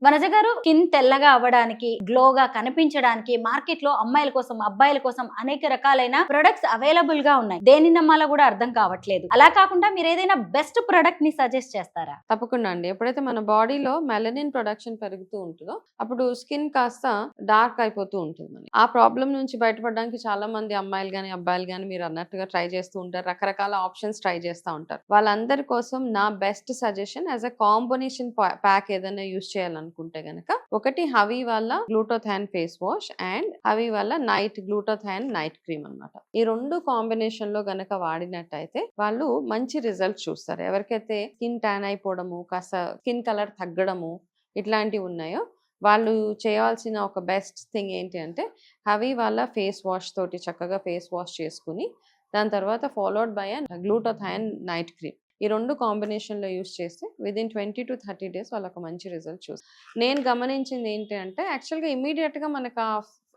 వనజ గారు, స్కిన్ తెల్లగా అవ్వడానికి, గ్లోగా కనిపించడానికి మార్కెట్ లో అమ్మాయిల కోసం, అబ్బాయిల కోసం అనేక రకాలైన ప్రొడక్ట్స్ అవైలబుల్ గా ఉన్నాయి. దేని నమ్మాలో కూడా అర్థం కావట్లేదు. అలా కాకుండా మీరు ఏదైనా బెస్ట్ ప్రొడక్ట్ ని సజెస్ట్ చేస్తారా? తప్పకుండా అండి. ఎప్పుడైతే మన బాడీలో మెలనిన్ ప్రొడక్షన్ పెరుగుతూ ఉంటుందో అప్పుడు స్కిన్ కాస్త డార్క్ అయిపోతూ ఉంటుంది మనకి. ఆ ప్రాబ్లం నుంచి బయటపడడానికి చాలా మంది అమ్మాయిలు గాని, అబ్బాయిలు గాని మీరు అన్నట్టుగా ట్రై చేస్తూ ఉంటారు. రకరకాల ఆప్షన్స్ ట్రై చేస్తూ ఉంటారు. వాళ్ళందరి కోసం నా best suggestion as a combination pack ఏదైనా యూస్ చేయాలనుకుంటే గనక, ఒకటి హవీ వాళ్ళ గ్లూటోథాన్ ఫేస్ వాష్ అండ్ హవీ వాళ్ళ నైట్ గ్లూటోథాన్ నైట్ క్రీమ్ అన్నమాట. ఈ రెండు కాంబినేషన్ లో గనక వాడినట్టయితే వాళ్ళు మంచి రిజల్ట్ చూస్తారు. ఎవరికైతే స్కిన్ ట్యాన్ అయిపోవడము, కాస్త స్కిన్ కలర్ తగ్గడము ఇట్లాంటివి ఉన్నాయో వాళ్ళు చేయాల్సిన ఒక బెస్ట్ థింగ్ ఏంటి అంటే, హవీ వాళ్ళ ఫేస్ వాష్ తోటి చక్కగా ఫేస్ వాష్ చేసుకుని దాని తర్వాత ఫాలోడ్ బై గ్లూటోథాన్ నైట్ క్రీమ్. ఈ రెండు కాంబినేషన్లో యూస్ చేస్తే విదిన్ 20 to 30 days వాళ్ళకు మంచి రిజల్ట్ చూస్తారు. నేను గమనించింది ఏంటి అంటే, యాక్చువల్గా ఇమీడియట్గా మనకు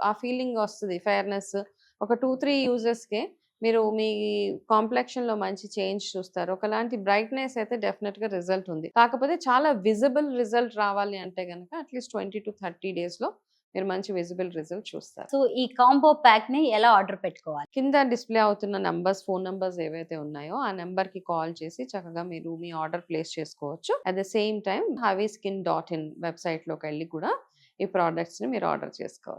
ఆ ఫీలింగ్ వస్తుంది, ఫెయిర్నెస్. ఒక 2-3 యూజెస్కే మీరు మీ కాంప్లెక్షన్లో మంచి చేంజ్ చూస్తారు. ఒకలాంటి బ్రైట్నెస్ అయితే డెఫినెట్గా రిజల్ట్ ఉంది. కాకపోతే చాలా విజిబుల్ రిజల్ట్ రావాలి అంటే కనుక అట్లీస్ట్ 20 to 30 daysలో మీరు మంచి విజిబుల్ రిజల్ట్ చూస్తారు. సో ఈ కాంబో ప్యాక్ ని ఎలా ఆర్డర్ పెట్టుకోవాలి? కింద డిస్ప్లే అవుతున్న నంబర్స్, ఫోన్ నంబర్స్ ఏవైతే ఉన్నాయో ఆ నెంబర్ కి కాల్ చేసి చక్కగా మీరు మీ ఆర్డర్ ప్లేస్ చేసుకోవచ్చు. At the same time HaviSkin.in website లోకి వెళ్ళి కూడా ఈ ప్రోడక్ట్స్ ని మీరు ఆర్డర్ చేసుకోవచ్చు.